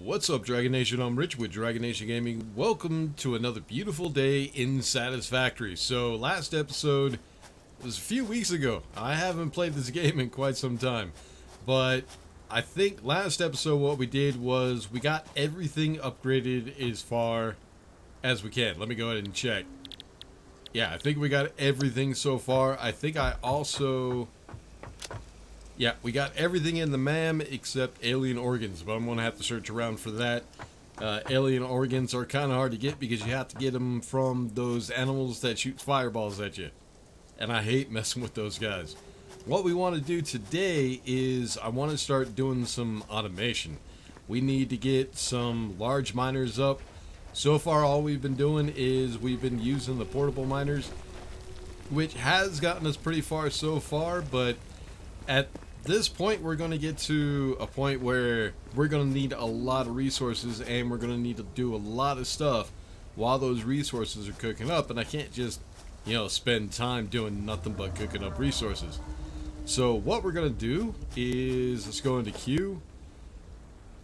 What's up, Dragon Nation? I'm Rich with Dragon Nation Gaming. Welcome to another beautiful day in Satisfactory. So, last episode was a few weeks ago. I haven't played this game in quite some time. But I think last episode what we did was we got everything upgraded as far as we can. Let me go ahead and check. Yeah, I think we got everything so far. I think I also... Yeah, we got everything in the MAM except alien organs, but I'm going to have to search around for that. Alien organs are kind of hard to get because you have to get them from those animals that shoot fireballs at you. And I hate messing with those guys. What we want to do today is I want to start doing some automation. We need to get some large miners up. So far all we've been doing is we've been using the portable miners, which has gotten us pretty far so far, but at this point we're going to get to a point where we're going to need a lot of resources and we're going to need to do a lot of stuff while those resources are cooking up, and I can't just, spend time doing nothing but cooking up resources. So what we're going to do is, let's go into queue.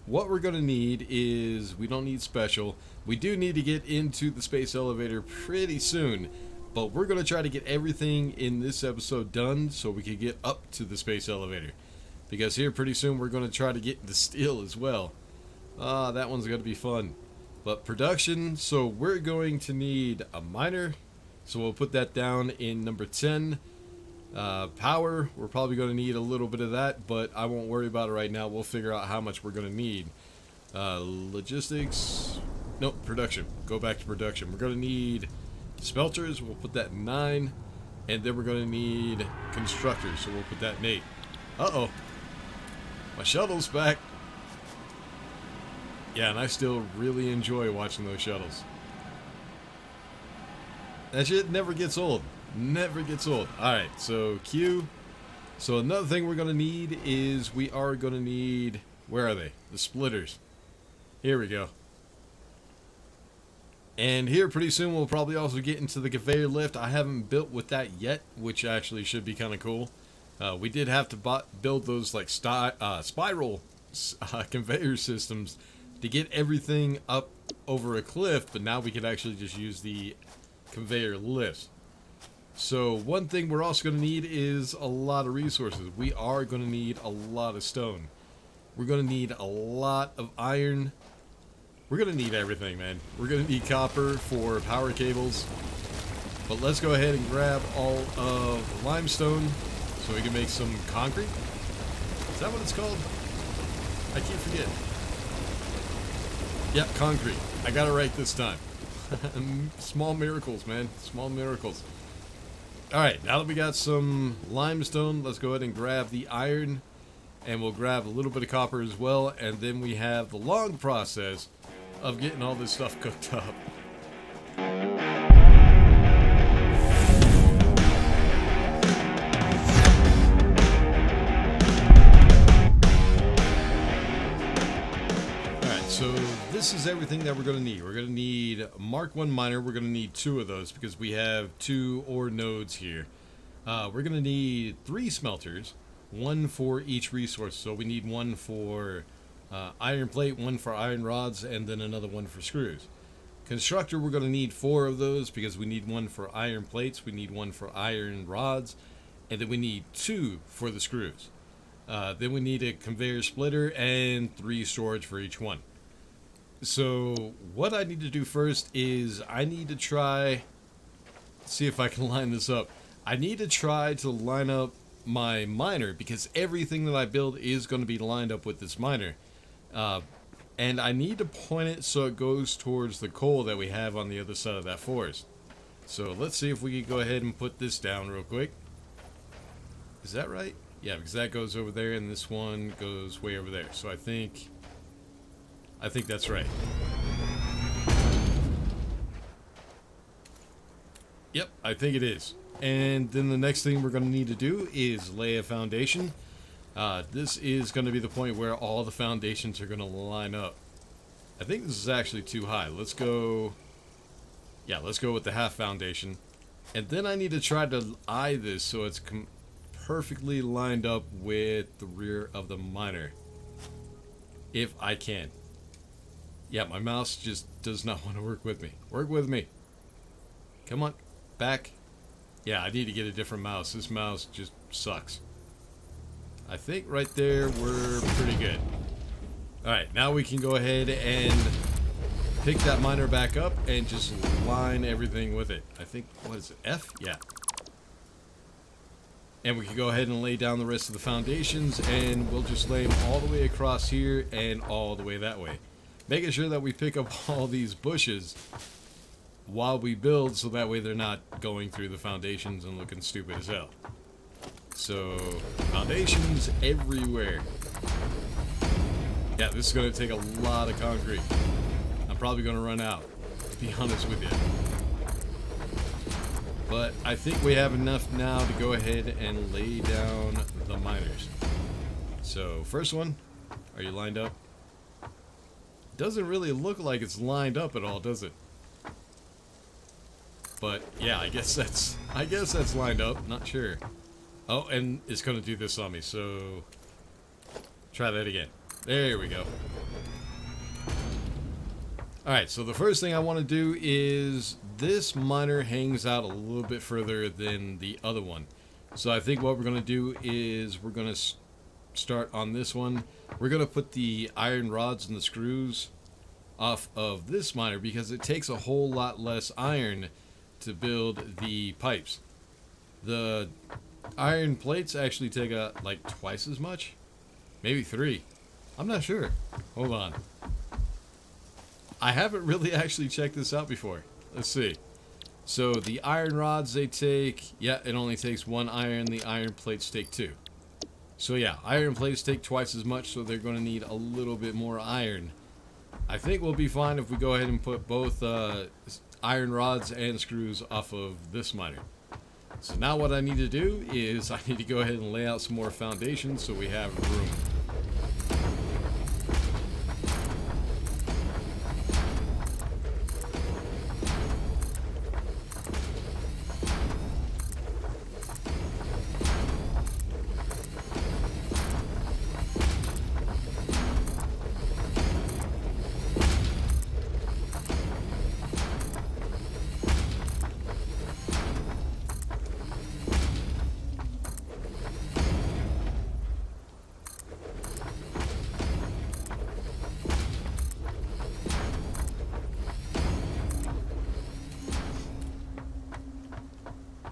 What we're going to need is, we don't need special. We do need to get into the space elevator pretty soon. But we're going to try to get everything in this episode done so we can get up to the space elevator. Because here pretty soon we're going to try to get the steel as well. That one's going to be fun. But production, so we're going to need a miner. So we'll put that down in number 10. Power, we're probably going to need a little bit of that, but I won't worry about it right now. We'll figure out how much we're going to need. Logistics, nope, production. Go back to production. We're going to need smelters, we'll put that in 9, and then we're going to need constructors, so we'll put that in 8. Uh-oh. My shuttle's back. Yeah, and I still really enjoy watching those shuttles. That shit never gets old. Never gets old. Alright, so Q. So another thing we're going to need is we are going to need... Where are they? The splitters. Here we go. And here pretty soon we'll probably also get into the conveyor lift. I haven't built with that yet, which actually should be kind of cool. We did have to build those like spiral conveyor systems to get everything up over a cliff, but now we can actually just use the conveyor lifts. So one thing we're also going to need is a lot of resources. We are going to need a lot of stone. We're going to need a lot of iron. We're going to need everything, man. We're going to need copper for power cables. But let's go ahead and grab all of the limestone so we can make some concrete. Is that what it's called? I keep forgetting. Yep, concrete. I got it right this time. Small miracles, man. Small miracles. Alright, now that we got some limestone, let's go ahead and grab the iron. And we'll grab a little bit of copper as well. And then we have the long process of getting all this stuff cooked up. Alright, so this is everything that we're going to need. We're going to need a Mark 1 miner. We're going to need 2 of those because we have 2 ore nodes here. We're going to need 3 smelters, 1 for each resource. So we need 1 for iron plate, 1 for iron rods, and then another 1 for screws. Constructor, we're going to need 4 of those because we need 1 for iron plates, we need 1 for iron rods, and then we need 2 for the screws. Then we need a conveyor splitter and 3 storage for each one. So what I need to do first is I need to try, see if I can line this up. I need to try to line up my miner because everything that I build is going to be lined up with this miner. And I need to point it so it goes towards the coal that we have on the other side of that forest. So let's see if we can go ahead and put this down real quick. Is that right? Yeah, because that goes over there and this one goes way over there. So I think that's right. Yep, I think it is. And then the next thing we're going to need to do is lay a foundation. This is going to be the point where all the foundations are going to line up. I think this is actually too high. Let's go... Yeah, let's go with the half foundation. And then I need to try to eye this so it's perfectly lined up with the rear of the miner. If I can. Yeah, my mouse just does not want to work with me. Work with me. Come on. Back. Yeah, I need to get a different mouse. This mouse just sucks. I think right there we're pretty good. Alright, now we can go ahead and pick that miner back up and just line everything with it. I think, what is it, F? Yeah. And we can go ahead and lay down the rest of the foundations, and we'll just lay them all the way across here and all the way that way. Making sure that we pick up all these bushes while we build, so that way they're not going through the foundations and looking stupid as hell. So, foundations everywhere. Yeah, this is going to take a lot of concrete. I'm probably going to run out, to be honest with you. But I think we have enough now to go ahead and lay down the miners. So, first one, are you lined up? Doesn't really look like it's lined up at all, does it? But yeah, I guess that's lined up. Not sure. Oh, and it's going to do this on me, so try that again. There we go. Alright, so the first thing I want to do is this miner hangs out a little bit further than the other one. So I think what we're going to do is we're going to start on this one. We're going to put the iron rods and the screws off of this miner because it takes a whole lot less iron to build the pipes. The iron plates actually take like twice as much, maybe 3. I'm not sure. Hold on. I haven't really actually checked this out before. Let's see. So the iron rods they take, yeah, it only takes 1 iron. The iron plates take 2. So yeah, iron plates take twice as much, so they're going to need a little bit more iron. I think we'll be fine if we go ahead and put both iron rods and screws off of this miner. So now what I need to do is I need to go ahead and lay out some more foundations so we have room.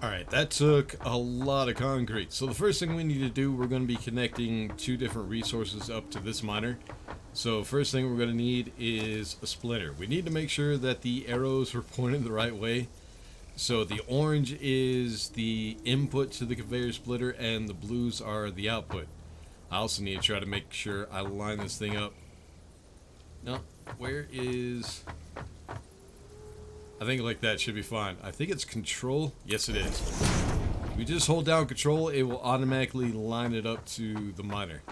Alright, that took a lot of concrete. So the first thing we need to do, we're going to be connecting 2 different resources up to this miner. So first thing we're going to need is a splitter. We need to make sure that the arrows are pointed the right way. So the orange is the input to the conveyor splitter and the blues are the output. I also need to try to make sure I line this thing up. No, where is... I think like that should be fine. I think it's control. Yes, it is. If we just hold down control, it will automatically line it up to the miner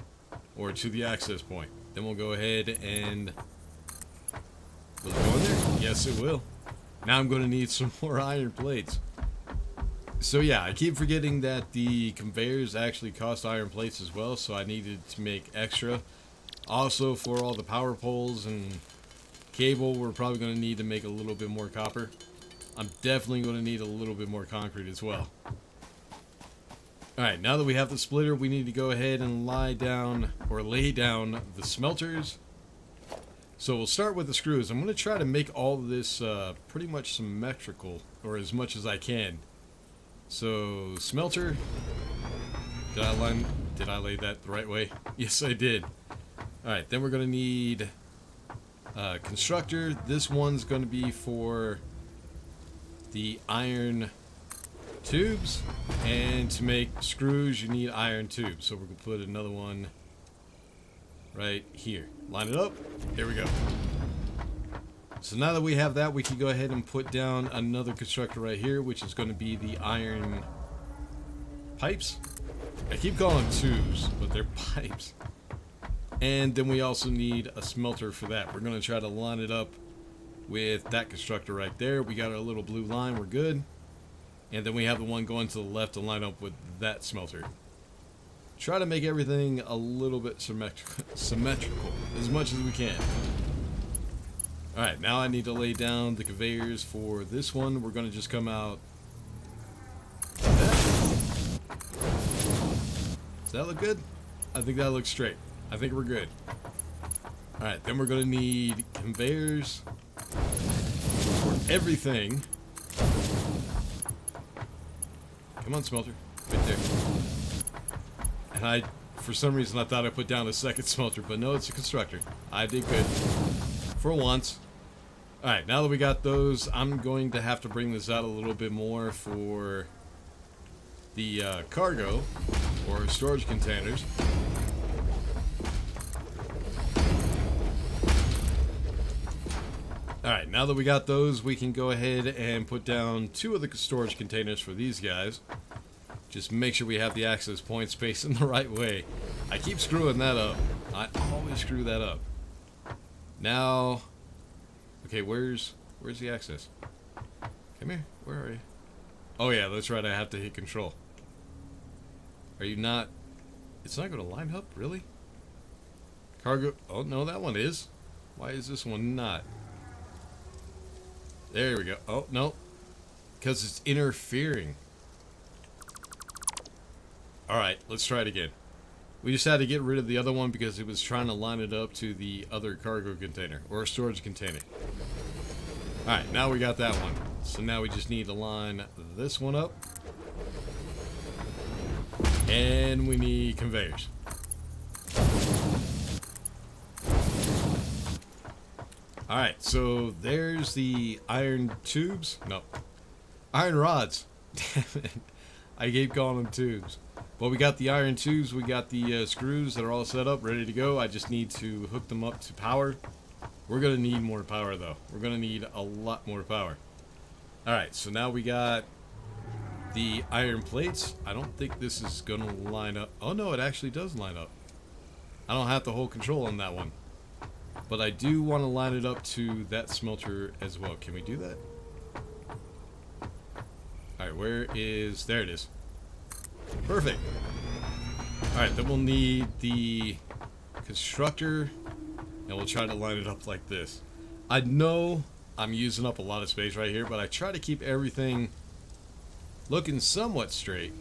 or to the access point. Then we'll go ahead and... Will it go in there? Yes, it will. Now I'm going to need some more iron plates. So yeah, I keep forgetting that the conveyors actually cost iron plates as well, so I needed to make extra. Also, for all the power poles and cable, we're probably going to need to make a little bit more copper. I'm definitely going to need a little bit more concrete as well. Alright, now that we have the splitter, we need to go ahead and lay down the smelters. So we'll start with the screws. I'm going to try to make all of this pretty much symmetrical, or as much as I can. So, smelter. Did I lay that the right way? Yes, I did. Alright, then we're going to need constructor. This one's going to be for the iron tubes, and to make screws you need iron tubes, so we're going to put another one right here. Line it up. There we go. So now that we have that, we can go ahead and put down another constructor right here, which is going to be the iron pipes. I keep calling them tubes, but they're pipes. And then we also need a smelter for that. We're going to try to line it up with that constructor right there. We got our little blue line. We're good. And then we have the one going to the left to line up with that smelter. Try to make everything a little bit symmetrical as much as we can. Alright, now I need to lay down the conveyors for this one. We're going to just come out. Does that look good? I think that looks straight. I think we're good. Alright, then we're going to need conveyors for everything. Come on, smelter. Right there. And for some reason, I thought I put down a second smelter, but no, it's a constructor. I did good. For once. Alright, now that we got those, I'm going to have to bring this out a little bit more for the cargo or storage containers. Alright, now that we got those, we can go ahead and put down 2 of the storage containers for these guys. Just make sure we have the access point space in the right way. I keep screwing that up. I always screw that up. Now, okay, where's the access? Come here. Where are you? Oh yeah, that's right. I have to hit control. Are you not? It's not going to line up, really? Cargo. Oh no, that one is. Why is this one not? There we go. Oh no, because it's interfering. All right, let's try it again. We just had to get rid of the other one because it was trying to line it up to the other cargo container or storage container. Alright, now we got that one. So now we just need to line this one up. And we need conveyors. Alright, so there's the iron tubes. No. Iron rods. Damn it. I keep calling them tubes. Well, we got the iron tubes, we got the screws that are all set up, ready to go. I just need to hook them up to power. We're going to need more power, though. We're going to need a lot more power. Alright, so now we got the iron plates. I don't think this is going to line up. Oh, no, it actually does line up. I don't have to hold control on that one. But I do want to line it up to that smelter as well. Can we do that? Alright, where is... There it is. Perfect. Alright, then we'll need the constructor, and we'll try to line it up like this. I know I'm using up a lot of space right here, but I try to keep everything looking somewhat straight.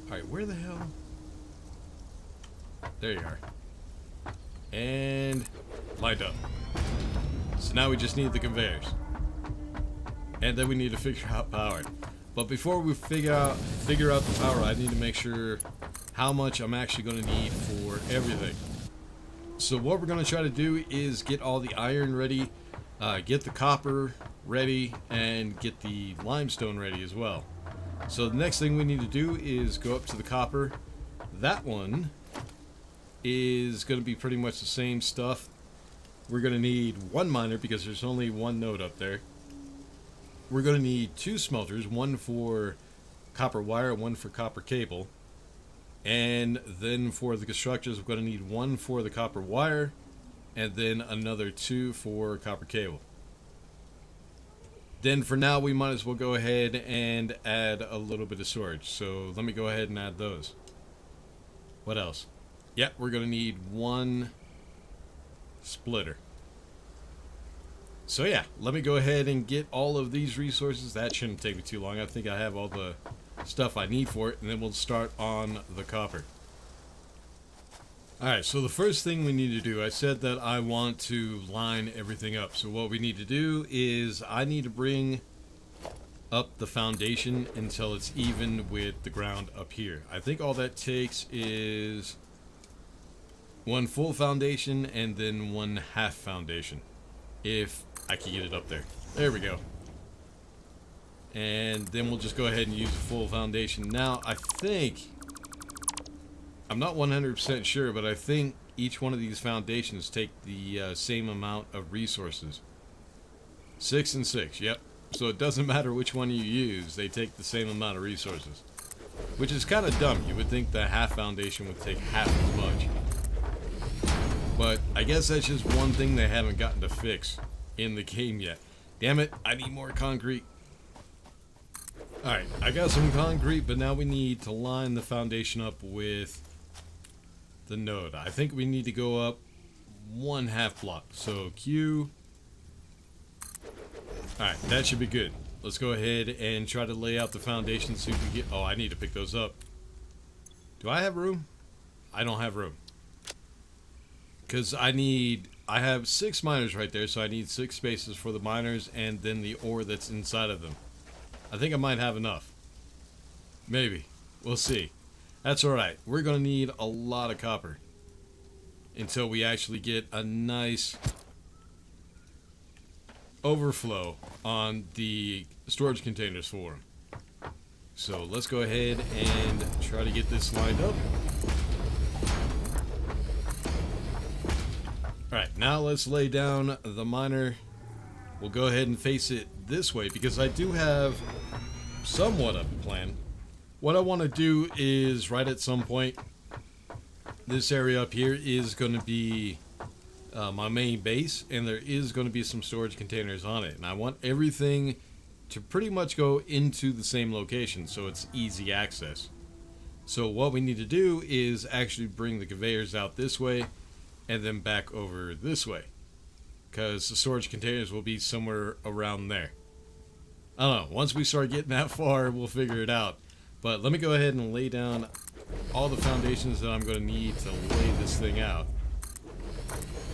Alright, where the hell? There you are. And lined up. So now we just need the conveyors. And then we need to figure out power. But before we figure out the power, I need to make sure how much I'm actually going to need for everything. So what we're going to try to do is get all the iron ready, get the copper ready, and get the limestone ready as well. So the next thing we need to do is go up to the copper. That one is going to be pretty much the same stuff. We're going to need 1 miner because there's only 1 node up there. We're going to need 2 smelters, 1 for copper wire, 1 for copper cable. And then for the constructors, we're going to need 1 for the copper wire, and then another 2 for copper cable. Then for now, we might as well go ahead and add a little bit of storage. So let me go ahead and add those. What else? Yep, we're going to need 1 splitter. So yeah, let me go ahead and get all of these resources. That shouldn't take me too long. I think I have all the stuff I need for it, and then we'll start on the copper. Alright, so the first thing we need to do, I said that I want to line everything up. So what we need to do is I need to bring up the foundation until it's even with the ground up here. I think all that takes is 1 full foundation and then 1 half foundation. If I can get it up there. There we go. And then we'll just go ahead and use a full foundation. Now, I think, I'm not 100% sure, but I think each one of these foundations take the same amount of resources. 6 and 6, yep. So it doesn't matter which one you use, they take the same amount of resources. Which is kind of dumb. You would think the half foundation would take half as much. But I guess that's just one thing they haven't gotten to fix in the game yet. Damn it, I need more concrete. Alright, I got some concrete, but now we need to line the foundation up with the node. I think we need to go up 1 half block. So Q, Alright, that should be good. Let's go ahead and try to lay out the foundation so we can get... Oh, I need to pick those up. Do I have room? I don't have room. Because I have 6 miners right there, so I need 6 spaces for the miners and then the ore that's inside of them. I think I might have enough. Maybe. We'll see. That's alright. We're going to need a lot of copper until we actually get a nice overflow on the storage containers for them. So let's go ahead and try to get this lined up. Alright, now let's lay down the miner. We'll go ahead and face it this way because I do have somewhat of a plan. What I want to do is right at some point, this area up here is going to be my main base, and there is going to be some storage containers on it. And I want everything to pretty much go into the same location so it's easy access. So what we need to do is actually bring the conveyors out this way and then back over this way, because the storage containers will be somewhere around there. I don't know, once we start getting that far we'll figure it out. But let me go ahead and lay down all the foundations that I'm going to need to lay this thing out.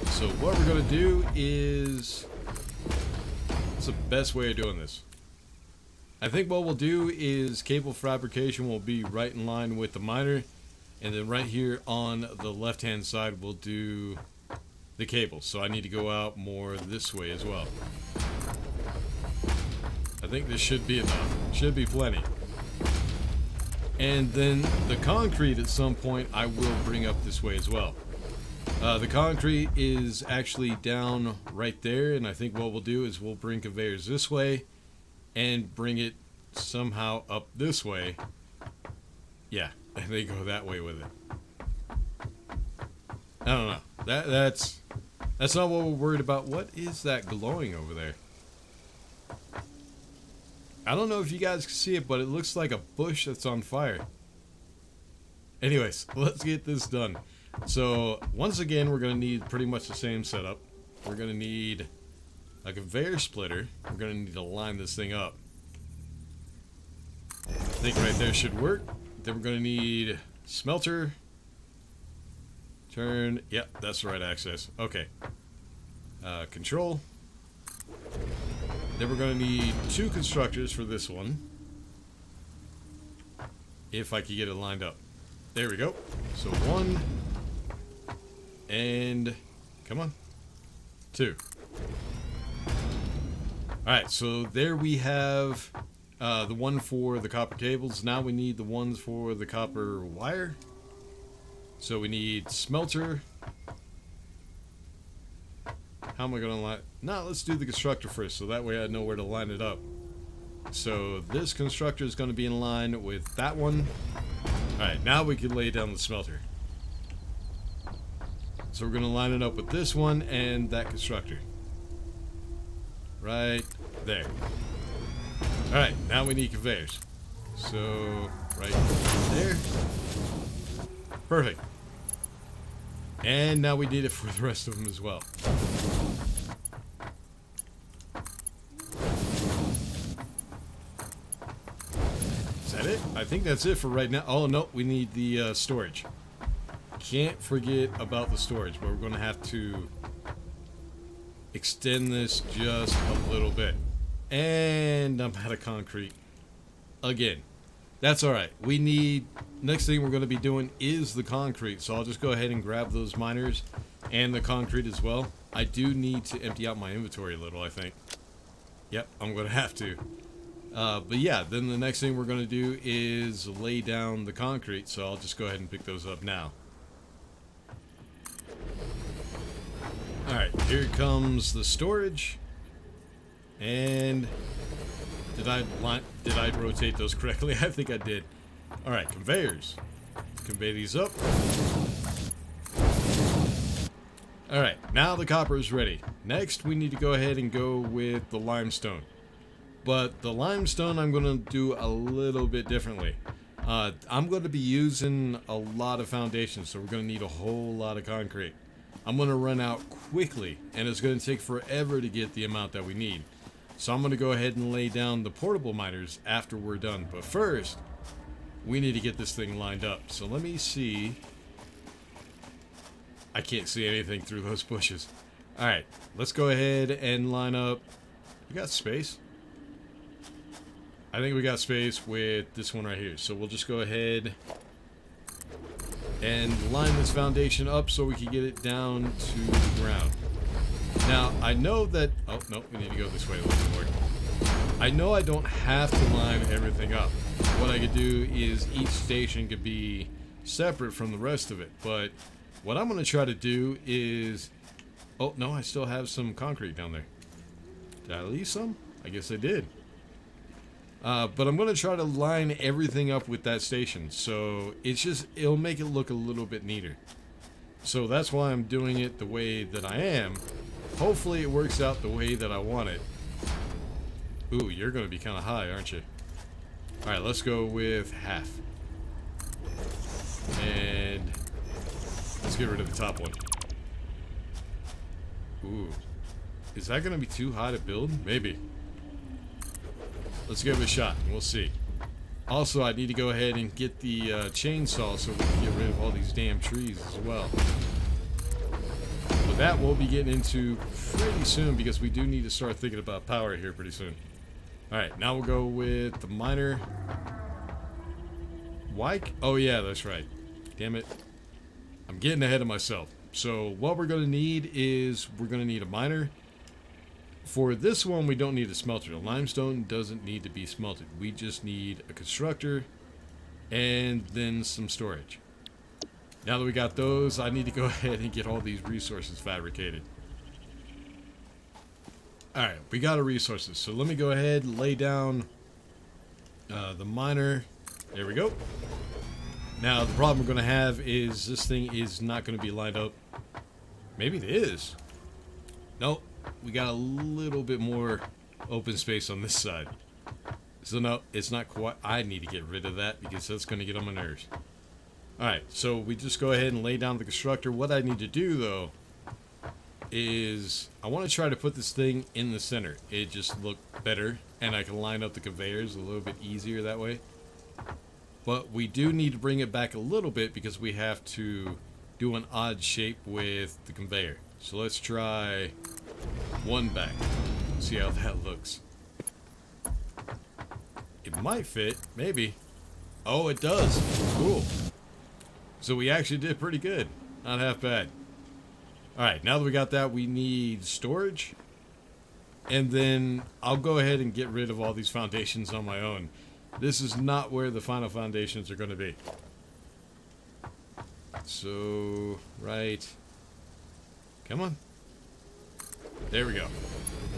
So what we're going to do is... what's the best way of doing this? I think what we'll do is cable fabrication will be right in line with the miner. And then right here on the left hand side we'll do the cables. So I need to go out more this way as well. I think this should be enough. Should be plenty. And then the concrete at some point I will bring up this way as well. The concrete is actually down right there, and I think what we'll do is we'll bring conveyors this way and bring it somehow up this way. Yeah, and they go that way with it. I don't know. That's not what we're worried about. What is that glowing over there? I don't know if you guys can see it, but it looks like a bush that's on fire. Anyways, let's get this done. So, once again, we're going to need pretty much the same setup. We're going to need a conveyor splitter. We're going to need to line this thing up. I think right there should work. Then we're going to need smelter. Turn. Yep, that's the right access. Okay. Control. Then we're going to need 2 constructors for this one. If I could get it lined up. There we go. So 1. And come on. 2. Alright, so there we have the one for the copper cables. Now we need the ones for the copper wire. So we need smelter. How am I going to line? No, let's do the constructor first, so that way I know where to line it up. So this constructor is going to be in line with that one. Alright, now we can lay down the smelter. So we're going to line it up with this one and that constructor. Right there. Alright, now we need conveyors. So, right there. Perfect. And now we need it for the rest of them as well. Is that it? I think that's it for right now. Oh, no, we need the storage. Can't forget about the storage, but we're going to have to extend this just a little bit. And I'm out of concrete again. That's alright. We need... next thing we're going to be doing is the concrete. So I'll just go ahead and grab those miners and the concrete as well. I do need to empty out my inventory a little, I think. Yep, I'm going to have to. But yeah, then the next thing we're going to do is lay down the concrete. So I'll just go ahead and pick those up now. Alright, here comes the storage. And did I rotate those correctly? I think I did. Alright, conveyors. Convey these up. Alright, now the copper is ready. Next, we need to go ahead and go with the limestone. But the limestone I'm going to do a little bit differently. I'm going to be using a lot of foundations, so we're going to need a whole lot of concrete. I'm going to run out quickly, and it's going to take forever to get the amount that we need. So I'm going to go ahead and lay down the portable miners after we're done. But first, we need to get this thing lined up. So let me see. I can't see anything through those bushes. Alright, let's go ahead and line up. We got space? I think we got space with this one right here. So we'll just go ahead and line this foundation up so we can get it down to the ground. Now, I know that... Oh, no, we need to go this way a little bit more. I know I don't have to line everything up. What I could do is each station could be separate from the rest of it. But what I'm going to try to do is... Oh, no, I still have some concrete down there. Did I leave some? I guess I did. But I'm going to try to line everything up with that station. So it'll make it look a little bit neater. So that's why I'm doing it the way that I am. Hopefully it works out the way that I want it. Ooh, you're going to be kind of high, aren't you? Alright, let's go with half. And let's get rid of the top one. Ooh. Is that going to be too high to build? Maybe. Let's give it a shot, and we'll see. Also, I need to go ahead and get the chainsaw so we can get rid of all these damn trees as well. But that we'll be getting into pretty soon because we do need to start thinking about power here pretty soon. Alright, now we'll go with the miner. Why? Oh yeah, that's right. Damn it. I'm getting ahead of myself. So what we're going to need is we're going to need a miner. For this one, we don't need a smelter. The limestone doesn't need to be smelted. We just need a constructor and then some storage. Now that we got those, I need to go ahead and get all these resources fabricated. Alright, we got our resources. So let me go ahead and lay down the miner. There we go. Now, the problem we're going to have is this thing is not going to be lined up. Maybe it is. Nope. We got a little bit more open space on this side. So no, it's not quite... I need to get rid of that because that's going to get on my nerves. Alright, so we just go ahead and lay down the constructor. What I need to do, though, is I want to try to put this thing in the center. It just looked better, and I can line up the conveyors a little bit easier that way. But we do need to bring it back a little bit because we have to do an odd shape with the conveyor. So let's try one back. See how that looks. It might fit, maybe. Oh, it does. Cool. So we actually did pretty good. Not half bad. Alright, now that we got that, we need storage. And then I'll go ahead and get rid of all these foundations on my own. This is not where the final foundations are going to be. So, right. Come on. There we go.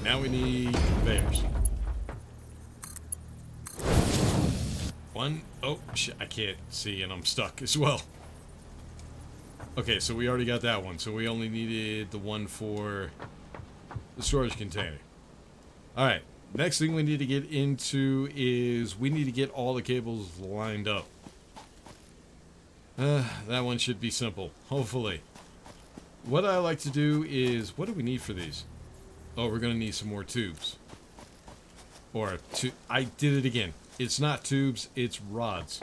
Now we need conveyors. One. Oh, shit, I can't see and I'm stuck as well. Okay, so we already got that one. So we only needed the one for the storage container. Alright, next thing we need to get into is we need to get all the cables lined up. That one should be simple, hopefully. What I like to do is, what do we need for these? Oh, we're going to need some more tubes. Or, I did it again. It's not tubes, it's rods.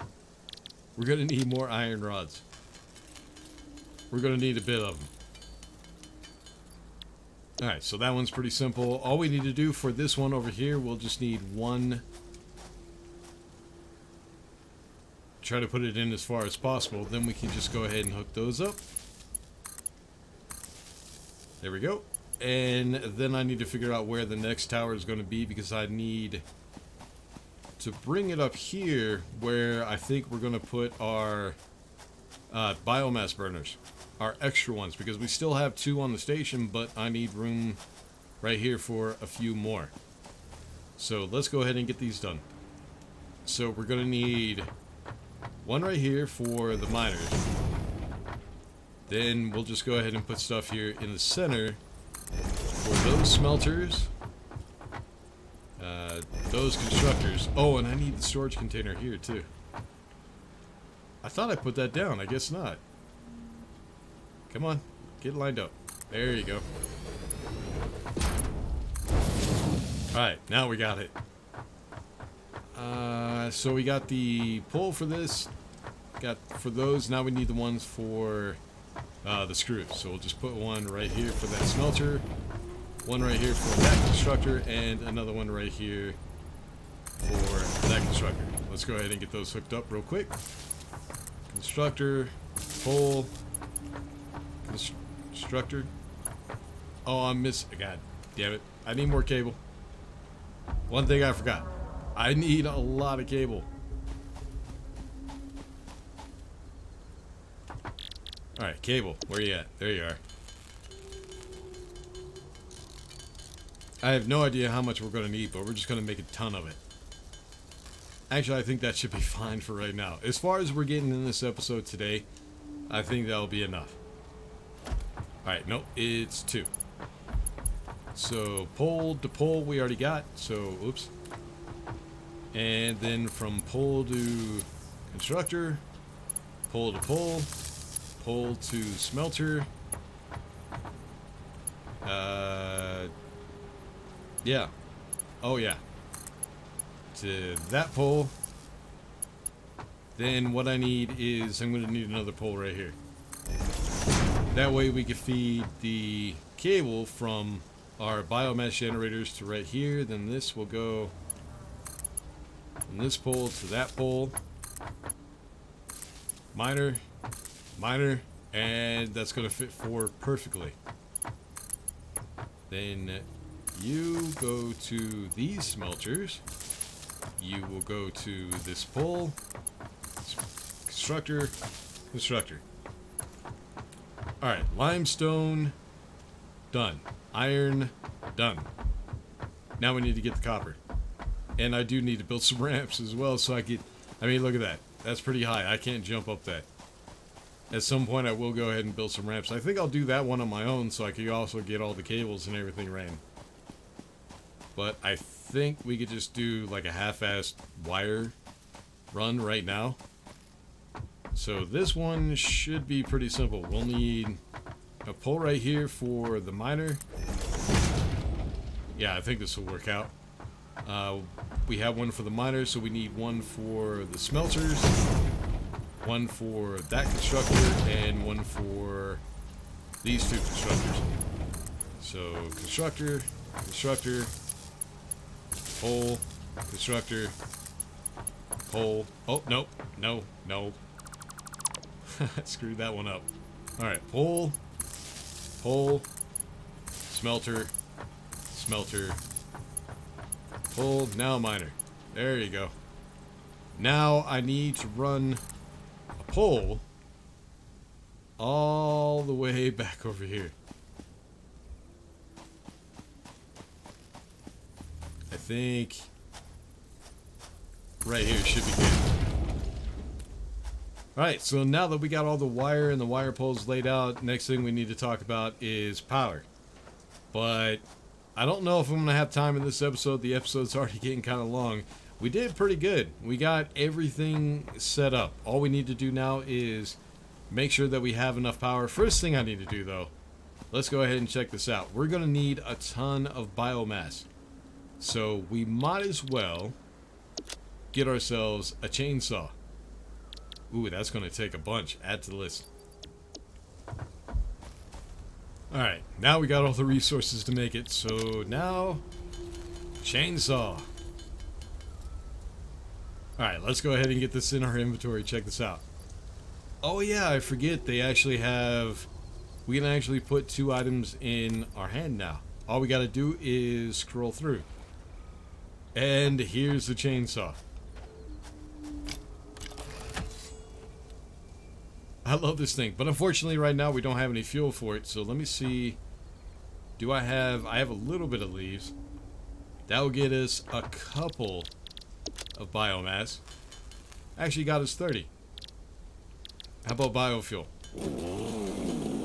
We're going to need more iron rods. We're going to need a bit of them. Alright, so that one's pretty simple. All we need to do for this one over here, we'll just need one. Try to put it in as far as possible. Then we can just go ahead and hook those up. There we go. And then I need to figure out where the next tower is going to be because I need to bring it up here where I think we're going to put our biomass burners. Our extra ones, because we still have 2 on the station, but I need room right here for a few more. So let's go ahead and get these done. So we're going to need one right here for the miners. Then we'll just go ahead and put stuff here in the center for those smelters, those constructors. Oh, and I need the storage container here too. I thought I put that down. I guess not. Come on, get lined up. There you go. Alright, now we got it. So we got the pole for this. Got for those. Now we need the ones for the screws. So we'll just put one right here for that smelter. One right here for that constructor. And another one right here for that constructor. Let's go ahead and get those hooked up real quick. Constructor. Pole. Constructor. Oh, I'm missing. God damn it. I need more cable. One thing I forgot. I need a lot of cable. Alright, cable. Where you at? There you are. I have no idea how much we're going to need, but we're just going to make a ton of it. Actually, I think that should be fine for right now. As far as we're getting in this episode today, I think that'll be enough. Alright, nope, it's 2. So, pole to pole we already got, so, oops. And then from pole to constructor, pole to pole, pole to smelter. Yeah. Oh, yeah. To that pole. Then what I need is, I'm going to need another pole right here. That way we can feed the cable from our biomass generators to right here. Then this will go from this pole to that pole. Minor, minor, and that's going to fit 4 perfectly. Then you go to these smelters. You will go to this pole. Constructor, constructor. Alright, limestone, done. Iron, done. Now we need to get the copper. And I do need to build some ramps as well so I can... I mean, look at that. That's pretty high. I can't jump up that. At some point I will go ahead and build some ramps. I think I'll do that one on my own so I can also get all the cables and everything ran. But I think we could just do like a half-assed wire run right now. So this one should be pretty simple. We'll need a pole right here for the miner. Yeah, I think this will work out. We have one for the miners, so we need one for the smelters, one for that constructor, and one for these 2 constructors. So constructor, constructor, pole, constructor, pole. Oh, nope, no, no. Screwed that one up. Alright, pole, pole, smelter, smelter, pole, now miner. There you go. Now I need to run a pole all the way back over here. I think right here should be good. Alright, so now that we got all the wire and the wire poles laid out, next thing we need to talk about is power. But I don't know if I'm going to have time in this episode. The episode's already getting kind of long. We did pretty good. We got everything set up. All we need to do now is make sure that we have enough power. First thing I need to do, though, let's go ahead and check this out. We're going to need a ton of biomass. So we might as well get ourselves a chainsaw. Ooh, that's going to take a bunch. Add to the list. Alright, now we got all the resources to make it. So now, chainsaw. Alright, let's go ahead and get this in our inventory. Check this out. Oh yeah, I forget they actually have... We can actually put 2 items in our hand now. All we got to do is scroll through. And here's the chainsaw. I love this thing, but unfortunately right now we don't have any fuel for it, so let me see. Do I have a little bit of leaves. That will get us a couple of biomass. Actually got us 30. How about biofuel?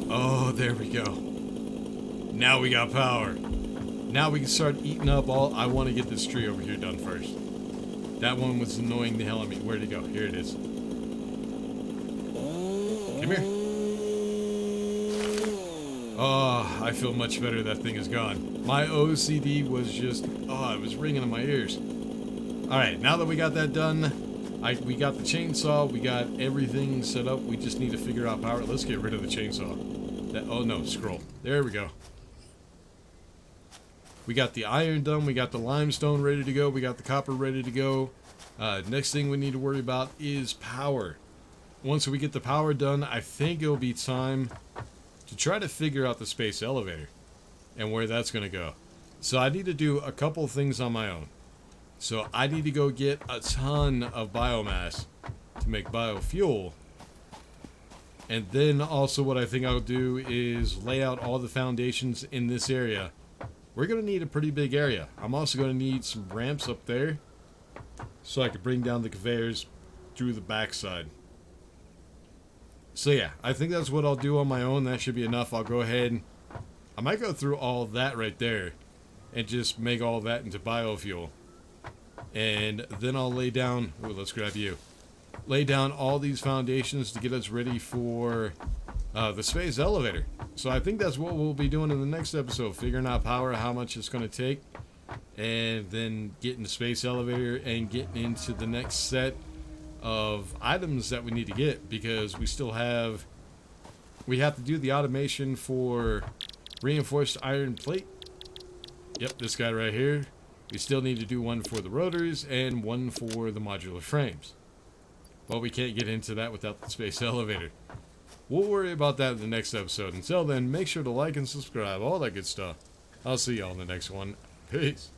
Oh, there we go. Now we got power. Now we can start eating up all... I want to get this tree over here done first. That one was annoying the hell out of me. Where'd it go? Here it is. Come here. Oh, I feel much better. That thing is gone. My OCD was just, oh, it was ringing in my ears. Alright, now that we got that done, we got the chainsaw, we got everything set up. We just need to figure out power. Let's get rid of the chainsaw. Oh no, scroll. There we go. We got the iron done, we got the limestone ready to go, we got the copper ready to go. Next thing we need to worry about is power. Once we get the power done, I think it'll be time to try to figure out the space elevator and where that's going to go. So I need to do a couple things on my own. So I need to go get a ton of biomass to make biofuel. And then also what I think I'll do is lay out all the foundations in this area. We're going to need a pretty big area. I'm also going to need some ramps up there so I can bring down the conveyors through the backside. So yeah, I think that's what I'll do on my own. That should be enough. I'll go ahead. I might go through all that right there and just make all that into biofuel. And then I'll lay down, ooh, let's grab you. Lay down all these foundations to get us ready for the space elevator. So I think that's what we'll be doing in the next episode, figuring out power, how much it's going to take, and then getting the space elevator and getting into the next set of items that we need to get, because we have to do the automation for reinforced iron plate. Yep, this guy right here. We still need to do one for the rotors and one for the modular frames. But we can't get into that without the space elevator. We'll worry about that in the next episode. Until then, make sure to like and subscribe, all that good stuff. I'll see y'all in the next one. Peace.